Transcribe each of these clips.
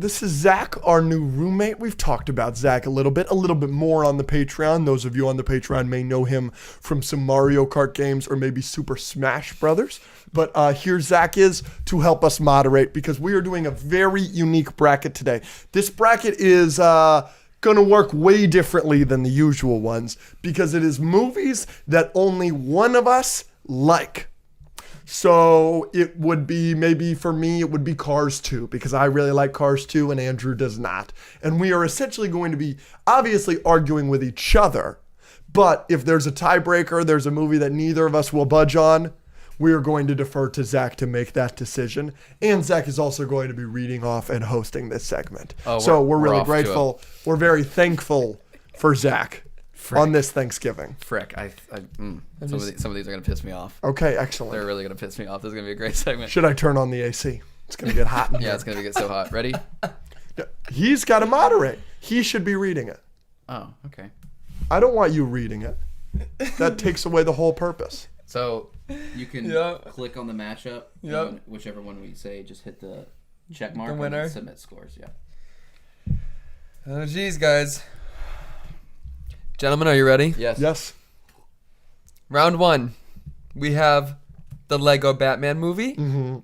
This is Zach, our new roommate. We've talked about Zach a little bit more on the Patreon. Those of you on the Patreon may know him from some Mario Kart games or maybe Super Smash Brothers. But here Zach is to help us moderate because we are doing a very unique bracket today. This bracket is going to work way differently than the usual ones because it is movies that only one of us like. So it would be, maybe for me, it would be Cars 2 because I really like Cars 2 and Andrew does not. And we are essentially going to be obviously arguing with each other. But if there's a tiebreaker, there's a movie that neither of us will budge on, we are going to defer to Zach to make that decision. And Zach is also going to be reading off and hosting this segment. So we're really grateful. We're very thankful for Zach. On this Thanksgiving. Frick. Some of these are going to piss me off. Okay, excellent. They're really going to piss me off. This is going to be a great segment. Should I turn on the AC? It's going to get hot in here. Yeah, it's going to get so hot. Ready? He's got to moderate. He should be reading it. Oh, okay. I don't want you reading it. That takes away the whole purpose. So you can click on the matchup. And whichever one we say, just hit the check mark and then submit scores. Yeah. Oh, geez, guys. Gentlemen, are you ready? Yes. Round 1. We have the Lego Batman movie. Mm-hmm.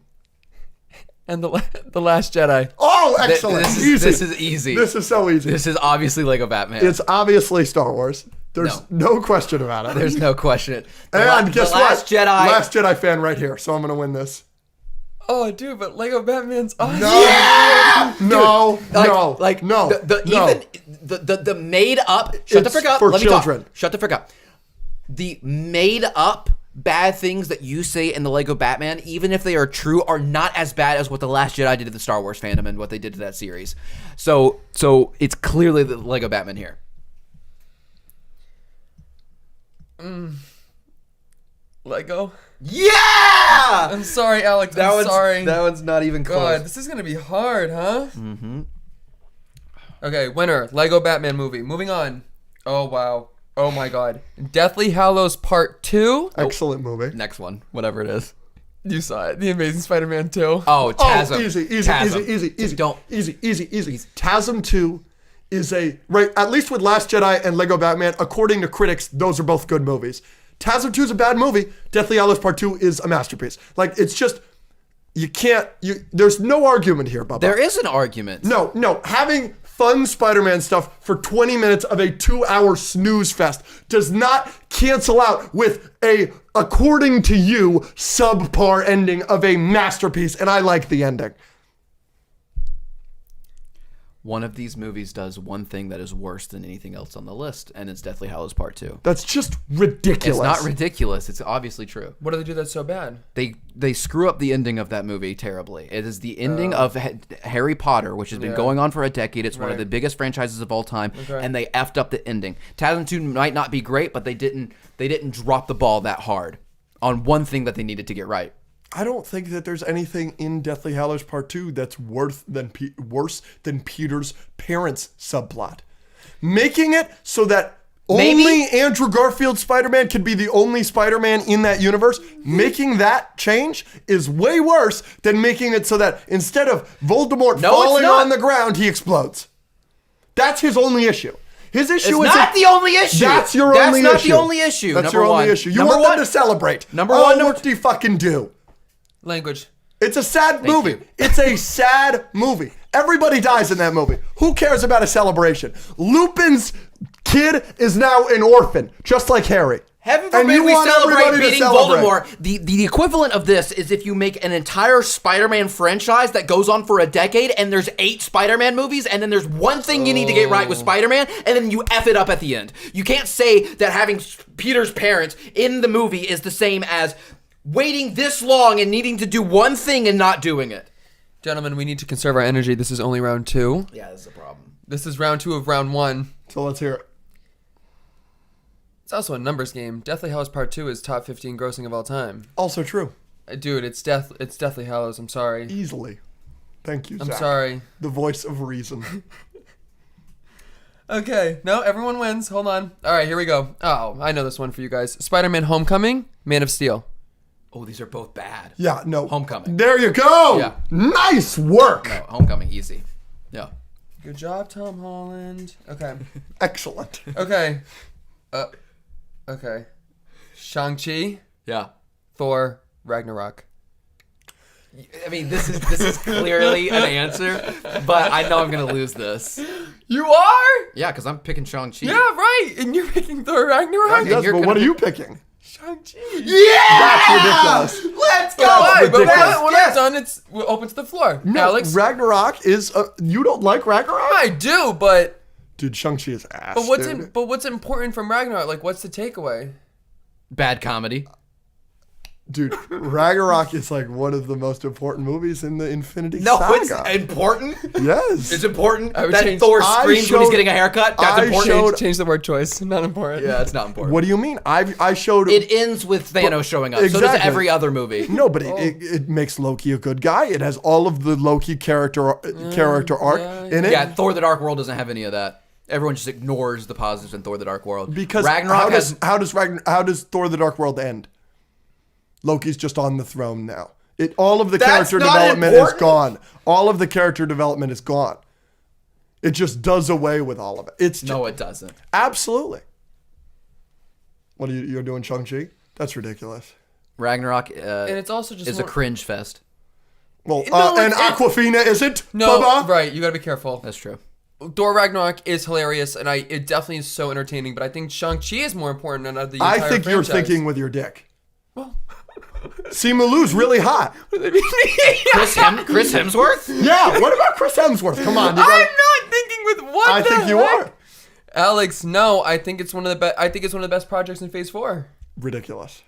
And the Last Jedi. Oh, excellent. This is easy. This is so easy. This is obviously Lego Batman. It's obviously Star Wars. There's no question about it. There's no question. And guess what? Last Jedi. Last Jedi fan right here. So I'm going to win this. Oh, dude, but Lego Batman's awesome. No. Yeah! No. Like, no. Even the made up. Shut the frick up. For Let children. me talk. Shut the frick up. The made up bad things that you say in the Lego Batman, even if they are true, are not as bad as what the Last Jedi did to the Star Wars fandom and what they did to that series. So it's clearly the Lego Batman here. Lego? Yeah! I'm sorry, Alex. I'm sorry. That one's not even close. God, this is going to be hard, huh? Mm-hmm. Okay, winner. Lego Batman movie. Moving on. Oh, wow. Oh, my God. Deathly Hallows Part 2. Excellent movie. Next one, whatever it is. You saw it. The Amazing Spider-Man 2. Oh, TASM. Easy. Don't. Easy. TASM 2 is at least with Last Jedi and Lego Batman, according to critics, those are both good movies. TASM 2 is a bad movie. Deathly Hallows Part 2 is a masterpiece. Like, it's just, there's no argument here, Bubba. There is an argument. No. Having fun Spider-Man stuff for 20 minutes of a 2-hour snooze fest does not cancel out with according to you, subpar ending of a masterpiece, and I like the ending. One of these movies does one thing that is worse than anything else on the list, and it's Deathly Hallows Part 2. That's just ridiculous. It's not ridiculous. It's obviously true. What do they do that's so bad? They screw up the ending of that movie terribly. It is the ending of Harry Potter, which has been going on for a decade. It's one of the biggest franchises of all time, and they effed up the ending. TASM 2 might not be great, but they didn't drop the ball that hard on one thing that they needed to get right. I don't think that there's anything in Deathly Hallows Part 2 that's worse than Peter's parents' subplot. Making it so that only Andrew Garfield Spider-Man can be the only Spider-Man in that universe, making that change is way worse than making it so that instead of Voldemort falling on the ground, he explodes. That's his only issue. His issue is not the only issue. That's your only issue. That's not the only issue. That's your only issue. You want them to celebrate. Number one. What do you fucking do? Language. It's a sad movie. It's a sad movie. Everybody dies in that movie. Who cares about a celebration? Lupin's kid is now an orphan, just like Harry. Heaven forbid we celebrate beating Voldemort. The equivalent of this is if you make an entire Spider-Man franchise that goes on for a decade and there's 8 Spider-Man movies and then there's one thing you need to get right with Spider-Man and then you F it up at the end. You can't say that having Peter's parents in the movie is the same as waiting this long and needing to do one thing and not doing it. Gentlemen, we need to conserve our energy. This is only round 2. Yeah, this is a problem. This is round 2 of round 1. So let's hear it. It's also a numbers game. Deathly Hallows Part 2 is top 15 grossing of all time. Also true. Dude, it's Deathly Hallows. I'm sorry. Easily. Thank you, I'm Zach. sorry. The voice of reason. Okay. No, everyone wins. Hold on. All right, here we go. Oh, I know this one for you guys. Spider-Man Homecoming, Man of Steel. Oh, these are both bad. Yeah, no. Homecoming. There you go. Yeah. Nice work. No, Homecoming, easy. Yeah. Good job, Tom Holland. Okay. Excellent. Okay. Okay. Shang-Chi, Yeah. Thor, Ragnarok. I mean, this is clearly an answer, but I know I'm gonna lose this. You are? Yeah, because I'm picking Shang-Chi. Yeah, right. And you're picking Thor Ragnarok? Yes, you're but gonna what are be- you picking? Shang-Chi. That's ridiculous. Let's go! Why? But ridiculous. when I'm done, it's open to the floor. No, Alex? Ragnarok is. You don't like Ragnarok? I do, but Dude, Shang-Chi is ass. but what's important from Ragnarok? Like, what's the takeaway? Bad comedy. Dude, Ragnarok is like one of the most important movies in the Infinity No, it's Saga. important. Yes. It's important I would that change- Thor I screams when he's showed- getting a haircut. That's I important. showed- Change the word choice. Not important. Yeah, it's not important. What do you mean? I showed. It ends with Thanos showing up. So does Exactly. every other movie. No, but it makes Loki a good guy. It has all of the Loki character arc in it. Yeah, Thor: The Dark World doesn't have any of that. Everyone just ignores the positives in Thor: The Dark World. Because Ragnarok how does Thor: The Dark World end? Loki's just on the throne now. All of the That's character not development is important. gone. All of the character development is gone. It just does away with all of it. It's No, it doesn't. absolutely. What are you're doing, Shang-Chi? That's ridiculous. Ragnarok And it's also just is a more- cringe fest. Well, No, and it's- Aquafina isn't. No, Bubba? right. You gotta be careful. That's true. Thor Ragnarok is hilarious, and it definitely is so entertaining. But I think Shang-Chi is more important than the entire I think you're franchise. thinking with your dick. Simu Lu's really hot. Chris Hemsworth? Yeah, what about Chris Hemsworth? Come on. I'm not thinking with what. I the think you heck? are. Alex. No, I think it's one of the best. I think it's one of the best projects in Phase 4, Ridiculous.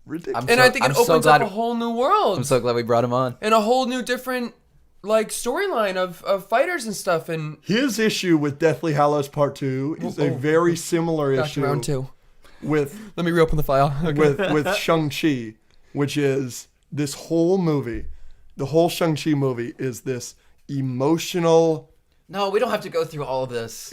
Ridiculous. and I think I'm it so opens glad- up a whole new world I'm so glad we brought him on. and a whole new different like storyline of fighters and stuff. And His issue with Deathly Hallows Part 2 is a very similar back to issue round 2. with Let me reopen the file. Okay. with Shang-Chi, which is this whole movie. The whole Shang-Chi movie is this emotional No, we don't have to go through all of this.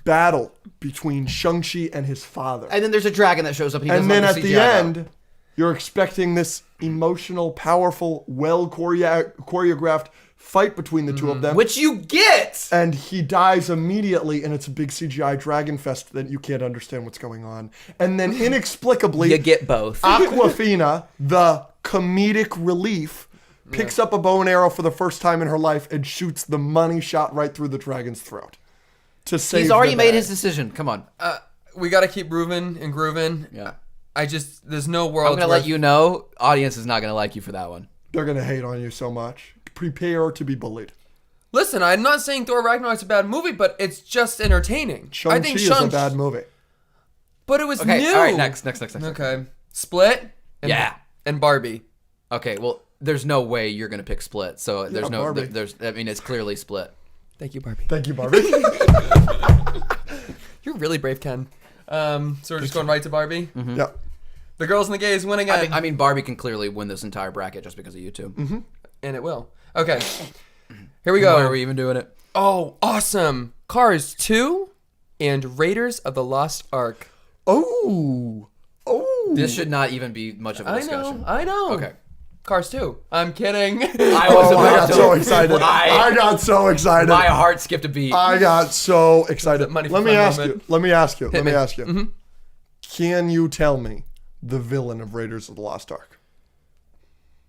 battle between Shang-Chi and his father. And then there's a dragon that shows up. And, he And doesn't then like at the the CGI though. end, you're expecting this emotional, powerful, well choreographed fight between the two of them. Which you get. And he dies immediately, and it's a big CGI dragon fest that you can't understand what's going on. And then inexplicably, You get both. Aquafina, the comedic relief, picks up a bow and arrow for the first time in her life and shoots the money shot right through the dragon's throat. To save He's already the made day. his decision. Come on. We got to keep grooving and grooving. Yeah. There's no world. I'm going to let you know, audience is not going to like you for that one. They're gonna hate on you so much. Prepare to be bullied. Listen, I'm not saying Thor Ragnarok's a bad movie, but it's just entertaining. I Shang-Chi think is a bad movie. But it was Okay, new. all right, next. Okay. Split. And, Yeah. And Barbie. Okay, well, there's no way you're going to pick Split. So there's no, Barbie. it's clearly Split. Thank you, Barbie. Thank you, Barbie. You're really brave, Ken. So we're just going right to Barbie. Yeah. The girls and the gays win again. I mean, Barbie can clearly win this entire bracket just because of you two. And it will. Okay. Here we Why go. are we even doing it? Oh, awesome. Cars 2 and Raiders of the Lost Ark. Oh. This should not even be much of a discussion. I know. Okay. Cars 2. I'm kidding. I was Oh, I about got so to. excited. I got so excited. My heart skipped a beat. I got so excited. Money for Let me fun ask moment. you. Let me ask you. Let me me. ask you. Can you tell me the villain of Raiders of the Lost Ark?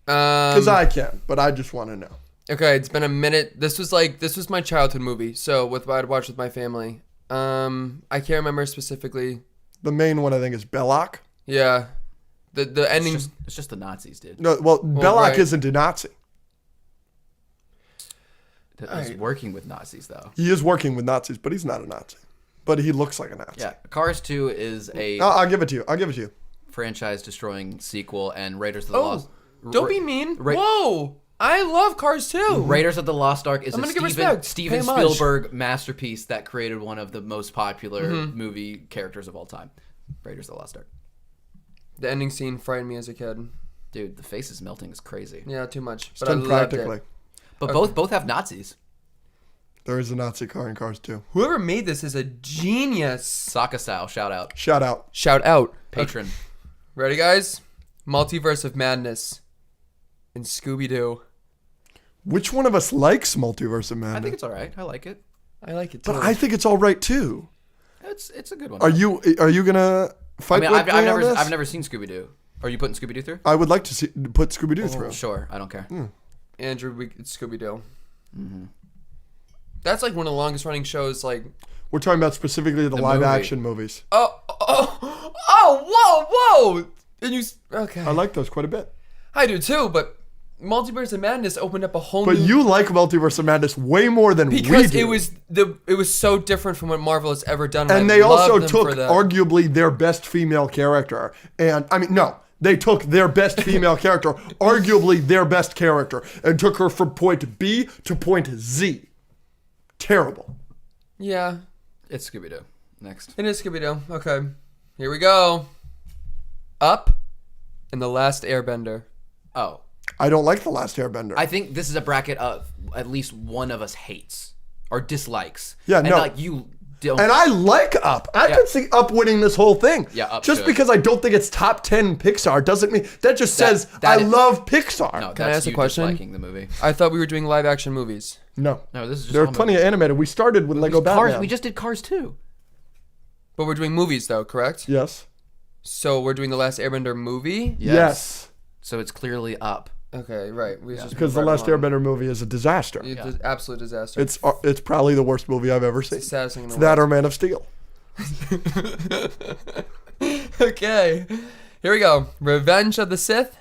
Because I can, but I just want to know. Okay, it's been a minute. This was my childhood movie. So with what I'd watch with my family. I can't remember specifically. The main one I think is Belloc. Yeah. The ending. It's just the Nazis, dude. No, well, Belloc right. isn't a Nazi. He's working with Nazis, though. He is working with Nazis, but he's not a Nazi. But he looks like a Nazi. Yeah, Cars 2 is a I'll give it to you. I'll give it to you. franchise-destroying sequel, and Raiders of the Oh, Lost. don't be mean. Ra- Whoa. I love Cars 2. Raiders of the Lost Ark is I'm a gonna give Steven respect. Steven Pay homage. Spielberg masterpiece that created one of the most popular movie characters of all time. Raiders of the Lost Ark. The ending scene frightened me as a kid. Dude, the face is melting is crazy. Yeah, too much. But Done I loved practically. it. But both have Nazis. There is a Nazi car in Cars 2. Whoever made this is a genius. Sakasau, shout out. Shout out. Shout out. Patron. Ready, guys? Multiverse of Madness and Scooby-Doo. Which one of us likes Multiverse of Madness? I think it's all right. I like it. I like it too. But I think it's all right too. It's a good one. Are you gonna fight with me on this? I've never seen Scooby Doo. Are you putting Scooby Doo through? I would like to put Scooby Doo through. Sure, I don't care. Andrew, it's Scooby Doo. That's like one of the longest running shows. Like, We're talking about specifically the live action movies. whoa! And you okay? I like those quite a bit. I do too, but Multiverse of Madness opened up a whole But new. you like Multiverse of Madness way more than we because do. it was so different from what Marvel has ever done, And I they love also them took for that. arguably their best female character. And I mean, no, they took their best female character, arguably their best character, and took her from point B to point Z. Terrible. Yeah, It's Scooby Doo. Next. it is Scooby Doo. Okay, here we go. Up, and The Last Airbender. Oh, I don't like The Last Airbender. I think this is a bracket of at least one of us hates or dislikes. Yeah, and no. like you don't. And I like Up. I could see Up winning this whole thing. Yeah, Up's just good. because I don't think it's top 10 Pixar doesn't mean that just says that I is- love Pixar. no, Can I that's ask a you question? disliking the movie. I thought we were doing live action movies. No. No, this is just There are all plenty movies. of animated. We started with Lego Cars. Batman. We just did Cars 2. But we're doing movies though, correct? Yes. So we're doing The Last Airbender movie? Yes. So it's clearly up. Okay, right. We just Because The moved Last right along. Airbender movie is a disaster. It's an absolute disaster. It's probably the worst movie I've ever seen. the saddest thing in It's the that or Man of Steel. Okay, here we go. Revenge of the Sith,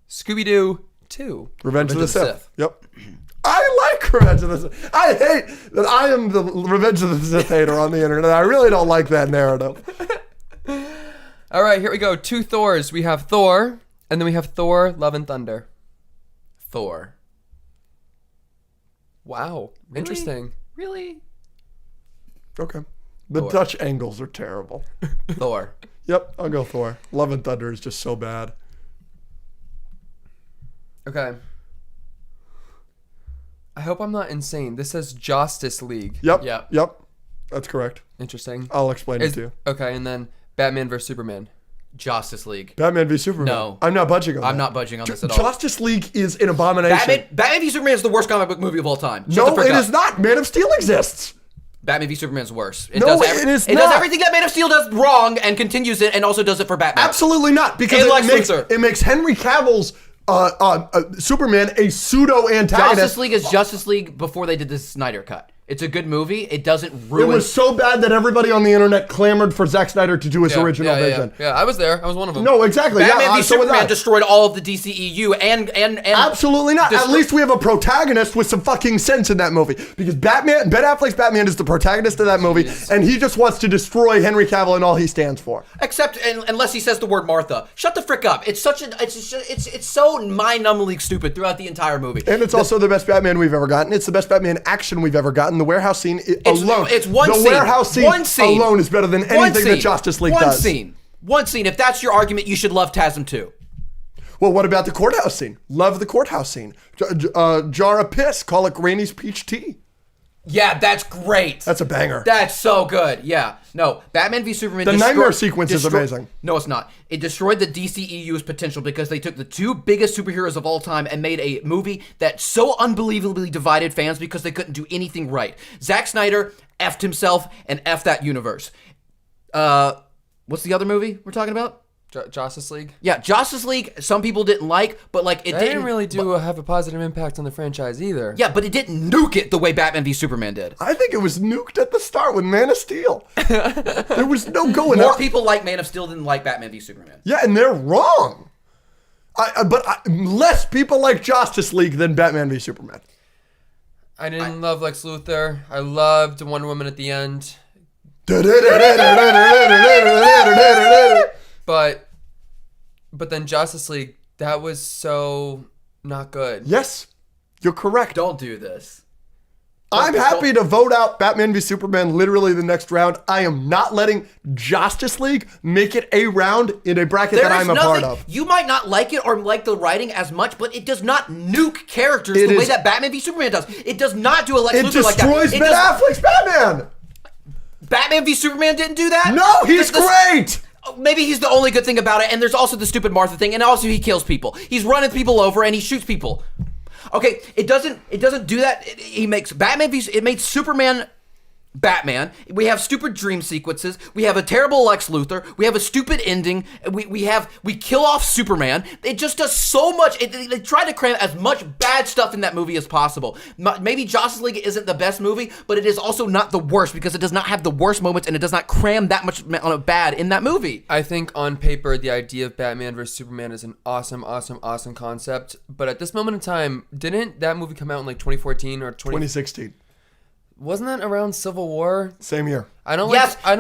Scooby-Doo 2. Revenge of the of the Sith. Sith. Yep. I like Revenge of the Sith. I hate that I am the Revenge of the Sith hater on the internet. I really don't like that narrative. All right, here we go. 2 Thors. We have Thor, and then we have Thor: Love and Thunder. Thor. Wow, interesting. Really? Okay. The Thor. Dutch angles are terrible. Thor. Yep, I'll go Thor. Love and Thunder is just so bad. Okay. I hope I'm not insane. This says Justice League. Yep. Yep. Yep. That's correct. Interesting. I'll explain it to you. Okay, and then Batman vs Superman. Justice League. Batman v Superman. No. I'm not budging on that. I'm not budging on this at all. Justice League is an abomination. Batman v Superman is the worst comic book movie of all time. Shut No, the frick it up. is not. Man of Steel exists. Batman v Superman's worse. No, it is It does not. everything that Man of Steel does wrong and continues it and also does it for Batman. Absolutely not, because And Lex Luthor. it makes Henry Cavill's Superman a pseudo antagonist. Justice League is Justice League before they did the Snyder Cut. It's a good movie. It doesn't It ruin. was so bad that everybody on the internet clamored for Zack Snyder to do his original vision. Yeah, I was there. I was one of them. No, exactly. Batman v so was Superman I. destroyed all of the DCEU and Absolutely not. At Destroy- least we have a protagonist with some fucking sense in that movie. Because Ben Affleck's Batman is the protagonist of that movie, and he just wants to destroy Henry Cavill and all he stands for. Except unless he says the word Martha. Shut the frick up. It's such a it's so mind-numbingly stupid throughout the entire movie. And it's also the best Batman we've ever gotten. It's the best Batman action we've ever gotten. The warehouse scene alone. It's one the scene. warehouse scene, One scene. alone is better than One anything that scene. Justice League One does. One scene. If that's your argument, you should love TASM too. Well, what about the courthouse scene? Love the courthouse scene. Jar of piss. Call it Granny's peach tea. Yeah, that's great. That's a banger. That's so good. Yeah. No, Batman v Superman. The nightmare sequence is amazing. No, it's not. It destroyed the DCEU's potential because they took the 2 biggest superheroes of all time and made a movie that so unbelievably divided fans because they couldn't do anything right. Zack Snyder effed himself and effed that universe. What's the other movie we're talking about? Justice League. Yeah, Justice League. Some people didn't like, but like it That didn't really have a positive impact on the franchise either. Yeah, but it didn't nuke it the way Batman v Superman did. I think it was nuked at the start with Man of Steel. There was no going More on. people like Man of Steel than like Batman v Superman. Yeah, and they're wrong. Less people like Justice League than Batman v Superman. I didn't love Lex Luthor. I loved Wonder Woman at the end. But then Justice League, that was so not good. Yes, you're correct. Don't do this. I'm happy to vote out Batman v Superman literally the next round. I am not letting Justice League make it a round in a bracket that I'm a part of. You might not like it or like the writing as much, but it does not nuke characters the way that Batman v Superman does. It does not do a Lex It Luthor like that. destroys Ben Affleck's Batman. Batman v Superman didn't do that? No, he's great. Maybe he's the only good thing about it, and there's also the stupid Martha thing, and also he kills people. He's running people over and he shoots people. Okay, it doesn't do that. He makes Batman v. It made Superman Batman. We have stupid dream sequences. We have a terrible Lex Luthor. We have a stupid ending. We kill off Superman. It just does so much. They try to cram as much bad stuff in that movie as possible. Maybe Justice League isn't the best movie, but it is also not the worst because it does not have the worst moments and it does not cram that much on a bad in that movie. I think on paper, the idea of Batman versus Superman is an awesome concept. But at this moment in time, didn't that movie come out in like 2014 or 2016. Wasn't that around Civil War? Same year. I don't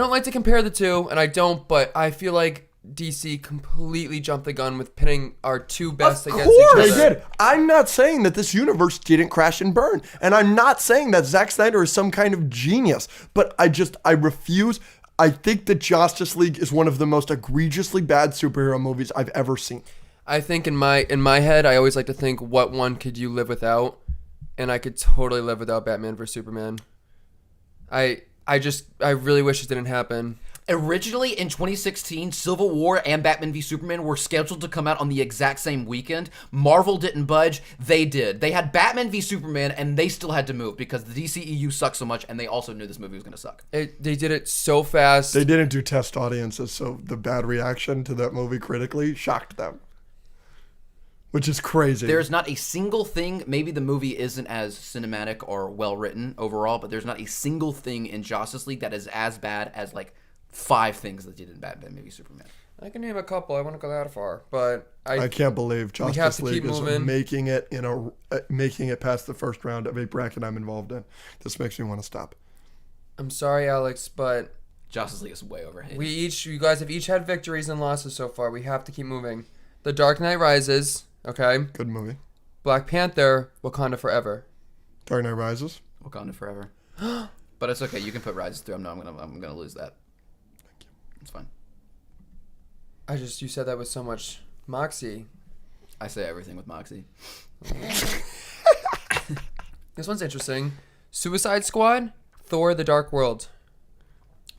like to compare the two, and I don't, but I feel like DC completely jumped the gun with pitting our two best against each other. They did. I'm not saying that this universe didn't crash and burn, and I'm not saying that Zack Snyder is some kind of genius, but I refuse. I think that Justice League is one of the most egregiously bad superhero movies I've ever seen. I think in my head, I always like to think, what one could you live without? And I could totally live without Batman vs Superman. I really wish it didn't happen. Originally in 2016, Civil War and Batman v Superman were scheduled to come out on the exact same weekend. Marvel didn't budge. They did. They had Batman v Superman and they still had to move because the DCEU sucks so much and they also knew this movie was going to suck. They did it so fast. They didn't do test audiences, so the bad reaction to that movie critically shocked them. Which is crazy. There's not a single thing, maybe the movie isn't as cinematic or well written overall, but there's not a single thing in Justice League that is as bad as like 5 things that did in Batman maybe Superman. I can name a couple. I want to go that far, but I can't believe Justice League is moving. making it past the first round of a bracket I'm involved in. This makes me want to stop. I'm sorry, Alex, but Justice League is way overhated. You guys have each had victories and losses so far. We have to keep moving. The Dark Knight Rises. Okay. Good movie. Black Panther, Wakanda Forever. Dark Knight Rises. Wakanda Forever. But it's okay. You can put Rises through. I'm gonna lose that. Thank you. It's fine. You said that with so much moxie. I say everything with moxie. This one's interesting. Suicide Squad, Thor: The Dark World.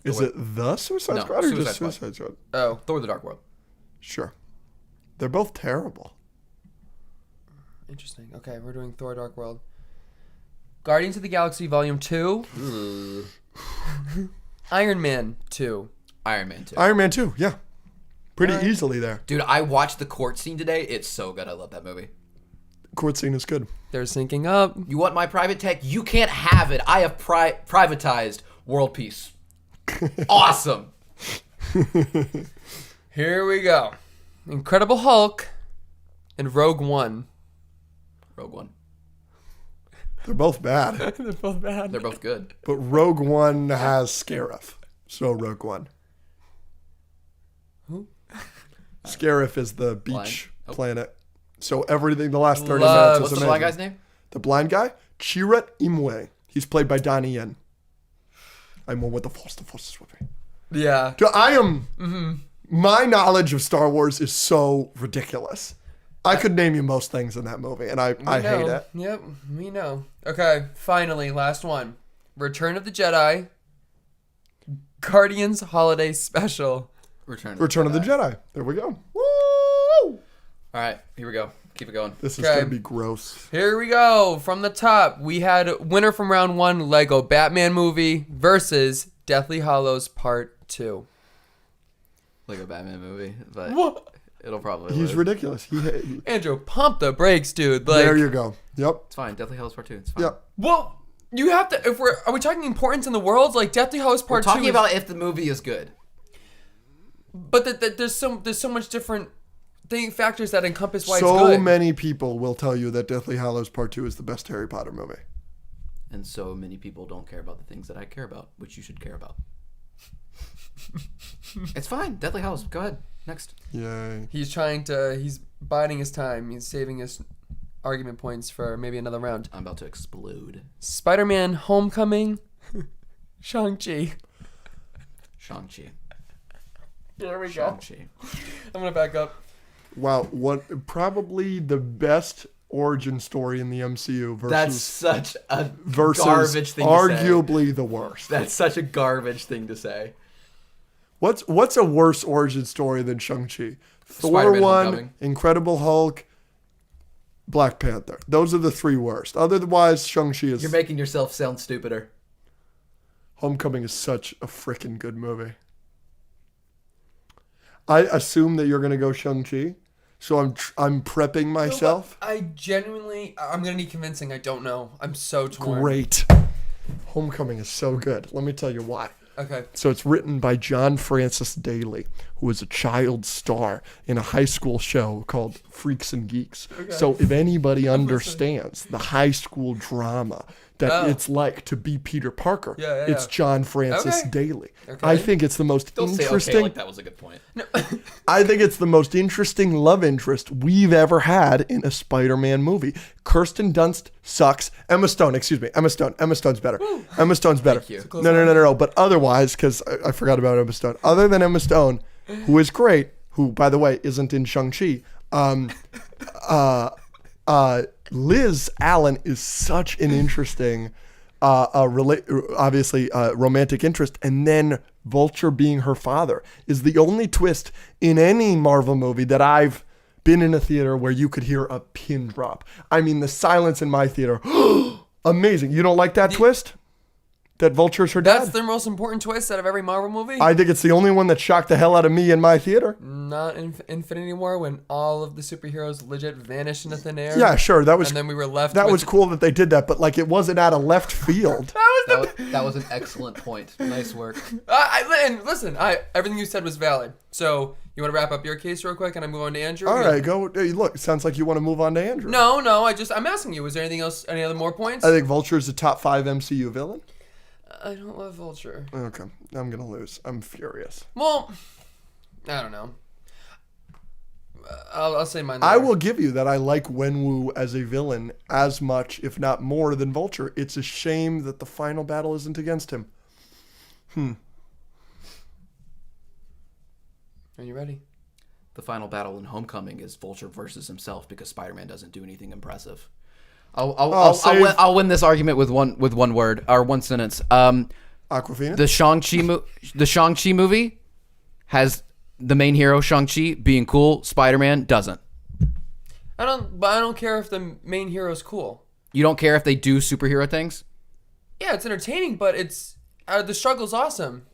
Is it the Suicide Squad or just Suicide Squad? Oh, Thor: The Dark World. Sure. They're both terrible. Interesting. Okay, we're doing Thor: Dark World. Guardians of the Galaxy Volume 2. Iron Man 2. Iron Man 2. Iron Man 2, yeah. Pretty easily there. Dude, I watched the court scene today. It's so good. I love that movie. Court scene is good. They're syncing up. You want my private tech? You can't have it. I have privatized world peace. Awesome. Here we go. Incredible Hulk and Rogue One. Rogue One. They're both bad. They're both bad. They're both good. But Rogue One has Scarif. So Rogue One. Who? Scarif is the beach planet. So everything, the last 30 Love- minutes is What's the amazing. blind guy's name? The blind guy? Chirrut Imwe. He's played by Donnie Yen. I'm one with the force is with me. Yeah. Dude, my knowledge of Star Wars is so ridiculous. I could name you most things in that movie, and I hate it. Yep, we know. Okay, finally, last one. Return of the Jedi. Guardians Holiday Special. Return of the Jedi. There we go. Woo! All right, here we go. Keep it going. This is Okay. going to be gross. Here we go. From the top, we had winner from round 1, Lego Batman Movie versus Deathly Hallows Part 2. Lego Batman movie, but What? it'll probably He's lose. ridiculous. Andrew, pump the brakes, dude. Like, There you go. Yep. It's fine. Deathly Hallows Part 2. It's fine. Yep. well, you have to. Are we talking importance in the world? Like Deathly Hallows We're Part 2. talking is- about if the movie is good. but there's so much different factors that encompass why it's So good. many people will tell you that Deathly Hallows Part 2 is the best Harry Potter movie. And so many people don't care about the things that I care about, which you should care about. It's fine. Deathly Hallows. Go ahead. Next. Yay. He's biding his time. He's saving his argument points for maybe another round. I'm about to explode. Spider-Man Homecoming. Shang-Chi. Shang-Chi. There we Shang-Chi. I'm going to back up. Wow. Probably the best origin story in the MCU That's versus such a versus garbage thing to arguably the worst. say. That's such a garbage thing to say. What's a worse origin story than Shang-Chi? Thor Spider-Man 1, Homecoming. Incredible Hulk, Black Panther. Those are the 3 worst. Otherwise, Shang-Chi is... You're making yourself sound stupider. Homecoming is such a freaking good movie. I assume that you're going to go Shang-Chi, so I'm prepping myself. I'm gonna need convincing. I don't know. I'm so torn. Great. Homecoming is so good. Let me tell you why. Okay. So it's written by John Francis Daley, who was a child star in a high school show called Freaks and Geeks. Okay. So if anybody understands the high school drama that it's like to be Peter Parker, it's John Francis Daley. Okay. I think it's the most interesting. Say, like that was a good point. No. I think it's the most interesting love interest we've ever had in a Spider-Man movie. Kirsten Dunst sucks. Emma Stone's better. Woo. Emma Stone's better. Thank you. No. But otherwise, because I forgot about Emma Stone. Other than Emma Stone, who is great, who, by the way, isn't in Shang-Chi, Liz Allen is such an interesting, romantic interest, and then Vulture being her father is the only twist in any Marvel movie that I've been in a theater where you could hear a pin drop. I mean, the silence in my theater, amazing. You don't like that twist? That Vulture's her dad? That's the most important twist out of every Marvel movie? I think it's the only one that shocked the hell out of me in my theater. Not in Infinity War, when all of the superheroes legit vanished into thin air. Yeah, sure. That was, and then we were left That was cool that they did that, but like it wasn't out of left field. That was an excellent point. Nice work. Listen, everything you said was valid. So you want to wrap up your case real quick and I move on to Andrew? All right, go. Hey, look, it sounds like you want to move on to Andrew. No, I'm asking you, is there anything else, any other more points? I think Vulture is a top 5 MCU villain. I don't love Vulture. Okay, I'm gonna lose. I'm furious. Well, I don't know. I'll say mine. I will give you that I like Wenwu as a villain as much, if not more, than Vulture. It's a shame that the final battle isn't against him. Are you ready? The final battle in Homecoming is Vulture versus himself because Spider-Man doesn't do anything impressive. I'll win this argument with one word or one sentence. Aquafina? The Shang-Chi movie has the main hero Shang-Chi being cool. Spider-Man doesn't. I don't care if the main hero's cool. You don't care if they do superhero things? Yeah, it's entertaining, but it's the struggle's awesome.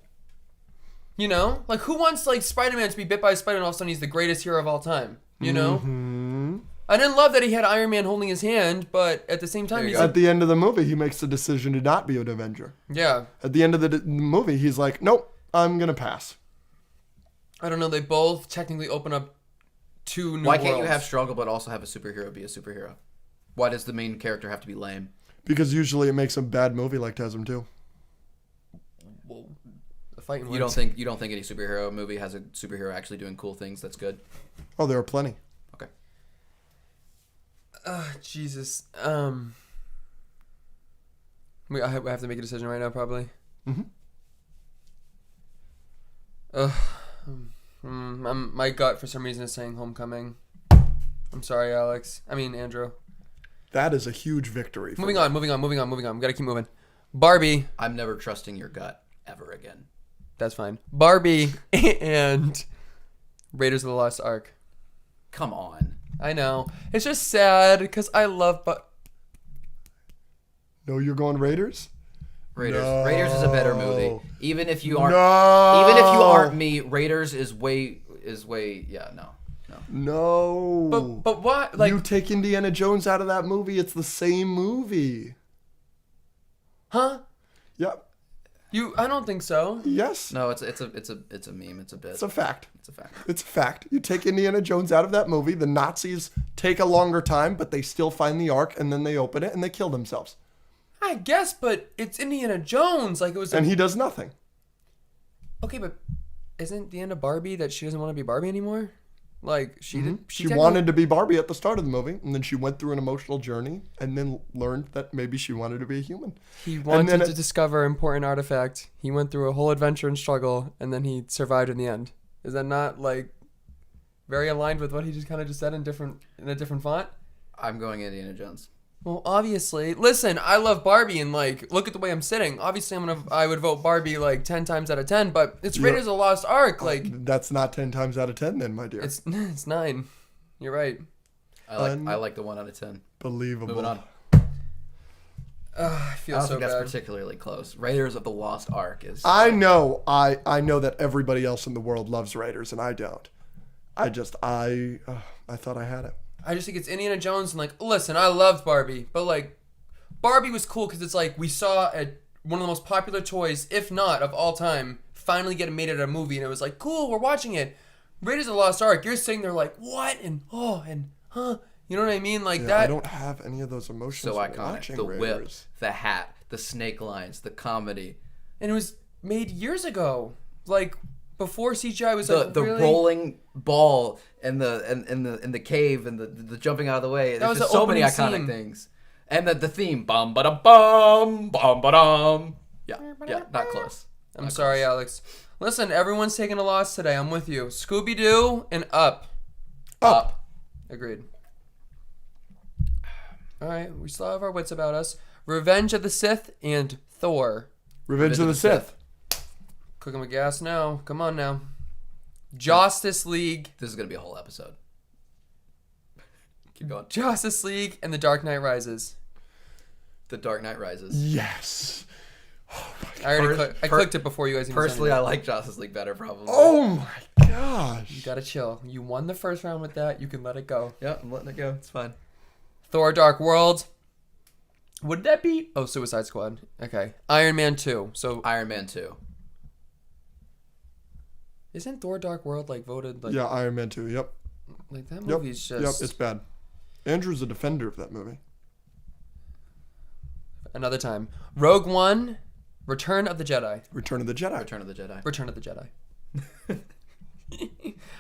You know, like who wants like Spider-Man to be bit by a spider and all of a sudden he's the greatest hero of all time? You know. Mm-hmm. I didn't love that he had Iron Man holding his hand, but at the same time, at the end of the movie, he makes the decision to not be an Avenger. Yeah. At the end of the movie, he's like, nope, I'm going to pass. I don't know. They both technically open up 2 new worlds. Why can't you have struggle but also have a superhero be a superhero? Why does the main character have to be lame? Because usually it makes a bad movie like TASM 2. Whoa. The fighting you don't think any superhero movie has a superhero actually doing cool things that's good? Oh, there are plenty. Okay. Jesus. I have to make a decision right now, probably. My gut for some reason is saying Homecoming. I'm sorry, Alex. I mean, Andrew. That is a huge victory. Moving on. We gotta keep moving. Barbie. I'm never trusting your gut ever again. That's fine. Barbie and Raiders of the Lost Ark. Come on. I know. It's just sad because I love No, you're going Raiders? Raiders. No. Raiders is a better movie. Even if you aren't me, Raiders is way No. But what? Like, you take Indiana Jones out of that movie, it's the same movie. Huh? Yep. I don't think so. Yes. No, it's a meme. It's a bit. It's a fact. It's a fact. It's a fact. You take Indiana Jones out of that movie, the Nazis take a longer time, but they still find the Ark, and then they open it and they kill themselves. I guess, but it's Indiana Jones. Like it was. And he does nothing. Okay, but isn't the end of Barbie that she doesn't want to be Barbie anymore? Like she wanted to be Barbie at the start of the movie, and then she went through an emotional journey, and then learned that maybe she wanted to be a human. He wanted to discover an important artifact. He went through a whole adventure and struggle, and then he survived in the end. Is that not like very aligned with what he just said in a different font? I'm going Indiana Jones. Well, obviously, listen, I love Barbie, and like, look at the way I'm sitting. Obviously, I would vote Barbie like 10 times out of 10, but it's Raiders of the Lost Ark. Like, that's not 10 times out of 10, then, my dear. It's 9. You're right. I like the 1 out of 10. Unbelievable. Moving on. I feel I don't so think that's bad. particularly close. Raiders of the Lost Ark is. I know that everybody else in the world loves Raiders, and I don't. I thought I had it. I just think it's Indiana Jones, and like, listen, I loved Barbie, but like, Barbie was cool because it's like we saw one of the most popular toys, if not of all time, finally get made at a movie, and it was like, cool, we're watching it. Raiders of the Lost Ark, you're sitting there like, what, and oh, and huh, you know what I mean? Like Yeah, that. I don't have any of those emotions. so when iconic. watching The whip, Raiders. the hat, the snake lines, the comedy, And it was made years ago, like before CGI was like the really... rolling ball and the cave and the jumping out of the way. There's was just the so many opening iconic scene. things. And the theme, bum ba dum bum, bum ba dum. Yeah, not close. I'm sorry, Alex. Listen, everyone's taking a loss today. I'm with you. Scooby Doo and Up. Up. Agreed. All right, we still have our wits about us. Revenge of the Sith and Thor. Revenge of the Sith. Cooking with gas now. Come on now. Justice League. This is gonna be a whole episode. Keep going. Justice League and The Dark Knight Rises. The Dark Knight Rises. Yes. I already clicked it before you guys even Personally, I said like Justice League better, probably. Oh my You gosh. gotta chill. You won the first round with that. You can let it go. Yeah, I'm letting it go. It's fine. Thor Dark World. What did that be? Oh, Suicide Squad. Okay. Iron Man 2. So Iron Man 2. isn't Thor Dark World like voted like Yeah, Iron Man 2. Yep. like that Yep. movie's Yep. just It's bad. Andrew's a defender of that movie. another time. Rogue One, Return of the Jedi. Return of the Jedi. Return of the Jedi. Return of the Jedi.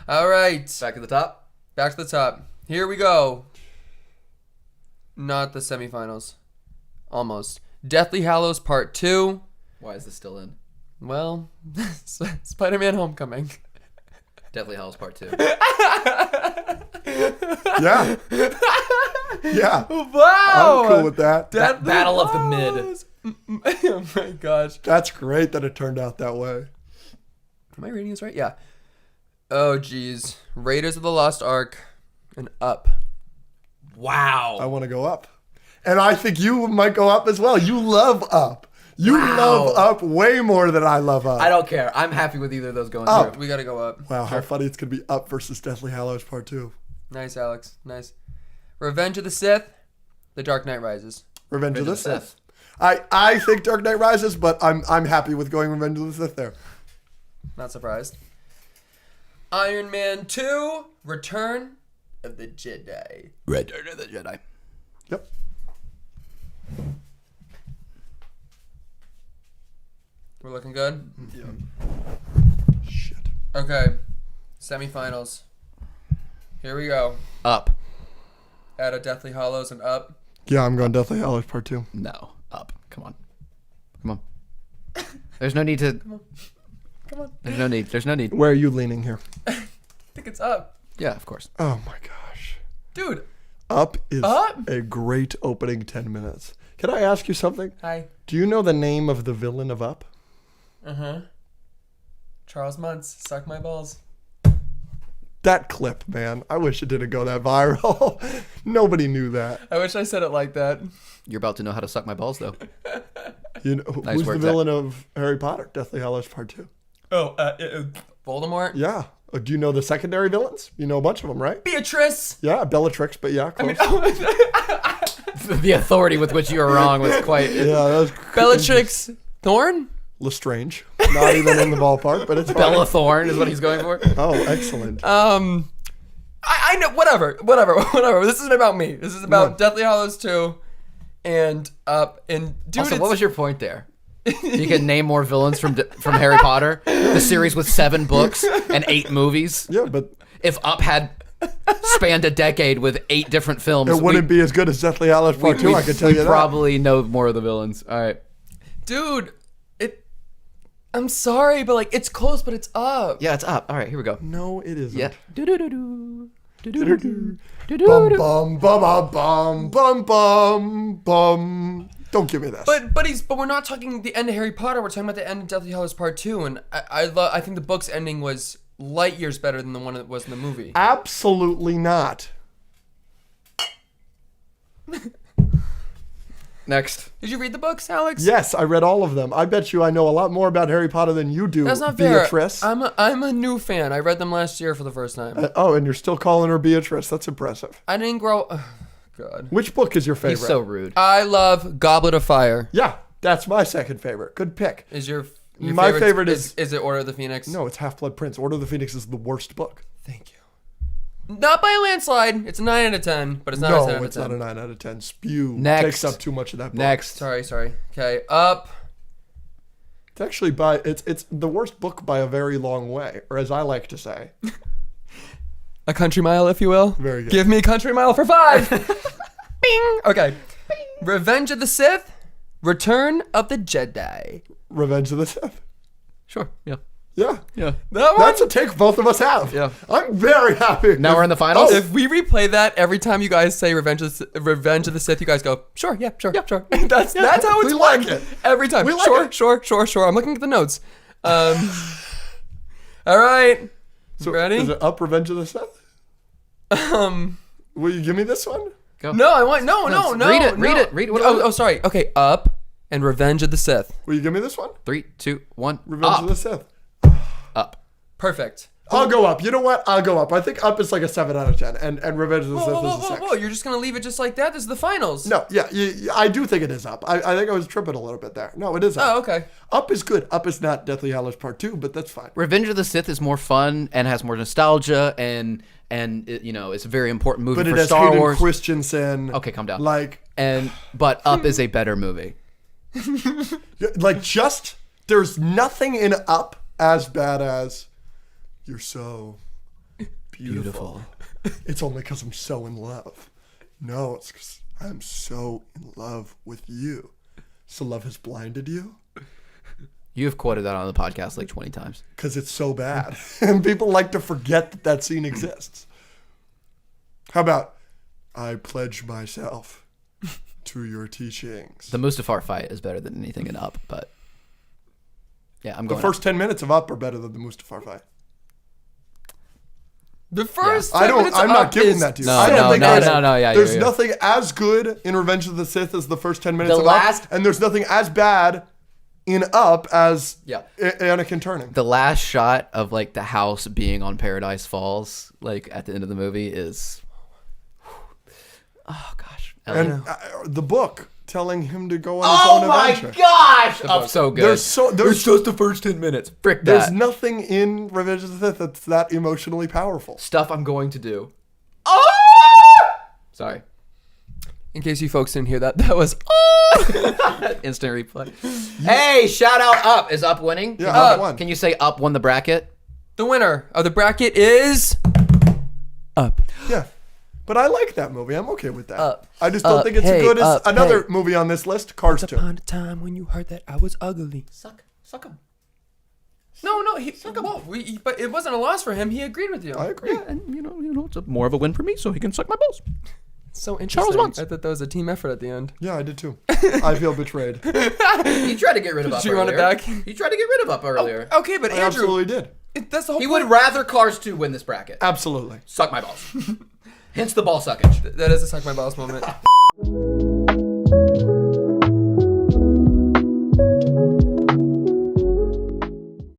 All right. Back at the top. Back to the top. Here we go. Not the semifinals. Almost. Deathly Hallows Part 2. Why is this still in? Well, Spider-Man Homecoming. Deathly Hallows Part 2. Yeah. Yeah. Wow. I'm cool with that. Deathly Battle of the Mid. Hallows. Oh my gosh. That's great that it turned out that way. Am I reading this right? Yeah. Oh, geez. Raiders of the Lost Ark and Up. Wow. I want to go up. And I think you might go up as well. You love Up. You Wow. love Up way more than I love Up. I don't care. I'm happy with either of those going Up. through. We gotta go up. Wow, how funny it's going to be Up versus Deathly Hallows Part 2. Nice, Alex. Nice. Revenge of the Sith. The Dark Knight Rises. Revenge of the Sith. I think Dark Knight Rises, but I'm happy with going Revenge of the Sith there. Not surprised. Iron Man 2. Return of the Jedi. Return of the Jedi. Yep. We're looking good? Shit. Okay. Semifinals. Here we go. Up. Out of Deathly Hallows and Up. Yeah, I'm going Deathly Hallows Part 2. No. Up. Come on. Come on. There's no need to. Come on. There's no need. There's no need. Where are you leaning here? I think it's Up. Yeah, of course. Oh my gosh. Dude. Up is Up? a great opening 10 minutes. Can I ask you something? Hi. Do you know the name of the villain of Up? Uh-huh. Charles Muntz. Suck my balls. That clip, man. I wish it didn't go that viral. Nobody knew that. I wish I said it like that. You're about to know how to suck my balls, though. You know, Nice who's the work, villain of Harry Potter? Deathly Hallows Part 2. Oh, Voldemort? Yeah. Do you know the secondary villains? You know a bunch of them, right? Beatrice! Yeah, Bellatrix, but yeah, close. The authority with which you were wrong was quite. yeah, that was Bellatrix Thorne? Lestrange. Not even in the ballpark, but it's fine. Bella Thorne is what he's going for. Oh, excellent. I know, whatever. This isn't about me. This is about No. Deathly Hallows 2 and Up. And dude, Also, what was your point there? You can name more villains from Harry Potter, the series with 7 books and 8 movies. Yeah, but If Up had spanned a decade with 8 different films, it wouldn't be as good as Deathly Hallows Part 2, I can tell you that. Probably know more of the villains. All right. Dude, I'm sorry, but like it's close, but it's Up. Yeah, it's Up. All right, here we go. No, it isn't. Yeah. Do-do-do-do. Bum, Do-do-do-do. bum, bum, bum, bum, bum, bum. Don't give me this. But we're not talking the end of Harry Potter. We're talking about the end of Deathly Hallows Part 2, and I think the book's ending was light years better than the one that was in the movie. Absolutely not. Next. Did you read the books, Alex? Yes, I read all of them. I bet you I know a lot more about Harry Potter than you do, That's not fair. Beatrice. I'm a new fan. I read them last year for the first time. And you're still calling her Beatrice. That's impressive. I didn't grow. God. Which book is your favorite? He's so rude. I love Goblet of Fire. Yeah, that's my second favorite. Good pick. Is your My favorite is it Order of the Phoenix? No, it's Half-Blood Prince. Order of the Phoenix is the worst book. Thank you. Not by a landslide. It's a 9 out of 10, but it's not a 10 out of 10. No, it's not a 9 out of 10. Spew Next. takes up too much of that book. Next. Sorry. Okay, Up. It's actually it's the worst book by a very long way, or as I like to say. A country mile, if you will. Very good. Give me a country mile for 5. Bing. Okay. Bing. Revenge of the Sith. Return of the Jedi. Revenge of the Sith. Sure. Yeah. Yeah. Yeah. That one. That's a take both of us have. Yeah. I'm very happy. Now we're in the finals. If we replay that every time you guys say Revenge of the Sith, you guys go, sure. That's how it's We like won. it. Every time. We like Sure. I'm looking at the notes. All right. So ready? Is it Up, Revenge of the Sith? Will you give me this one? Go. No, I want no. Read it. Oh, sorry. Okay, Up and Revenge of the Sith. Will you give me this one? 3, 2, 1. Revenge Up. of the Sith. Up. Perfect. I'll go Up. You know what? I'll go Up. I think Up is like a 7 out of 10, and Revenge of the Sith is a 6. Whoa! You're just gonna leave it just like that? This is the finals. No, yeah, I do think it is Up. I think I was tripping a little bit there. No, it is Up. Oh, okay. Up is good. Up is not Deathly Hallows Part 2, but that's fine. Revenge of the Sith is more fun and has more nostalgia and it, it's a very important movie But it for has Star Hayden Wars. Christensen. Okay, calm down. But Up is a better movie. there's nothing in Up as bad as You're So Beautiful. It's only because I'm so in love. No, it's because I'm so in love with you. So love has blinded you? You've quoted that on the podcast like 20 times. Because it's so bad. And people like to forget that scene exists. How about, I pledge myself to your teachings. The Mustafar fight is better than anything in Up, but yeah, I'm The going. first 10 minutes of Up are better than the Mustafar fight. The first. I'm 10 minutes not of Up giving is- that to you. No, I don't think there's- yeah, There's yeah. nothing as good in Revenge of the Sith as the first 10 minutes The of last- Up, and there's nothing as bad in Up as Yeah. Anakin turning. The last shot of like the house being on Paradise Falls, like at the end of the movie, is. Oh gosh. And the book telling him to go on his own adventure. gosh! Up's so good. There's just the first 10 minutes. Frick There's that. nothing in Revenge of the Sith that's that emotionally powerful. Stuff I'm going to do. Sorry. In case you folks didn't hear that, that was. Instant replay. Hey, shout out Up. Is Up winning? Yeah, Up won. Can you say Up won the bracket? The winner of the bracket is Up. Yeah. But I like that movie. I'm okay with that. Up. I just don't Up. think it's Hey, as good as up. another Hey. movie on this list, Cars 2. Upon a time when you heard that I was ugly. Suck him. No, but it wasn't a loss for him. He agreed with you. I agree. And it's more of a win for me, so he can suck my balls. So interesting. Muntz. I thought that was a team effort at the end. Yeah, I did too. I feel betrayed. He tried to get rid of Up Did you run it earlier. back? He tried to get rid of Up earlier. Okay, but I Andrew, absolutely did. that's the whole He point. would rather Cars 2 win this bracket. Absolutely. Suck my balls. Hence the ball suckage. That is a suck my balls moment.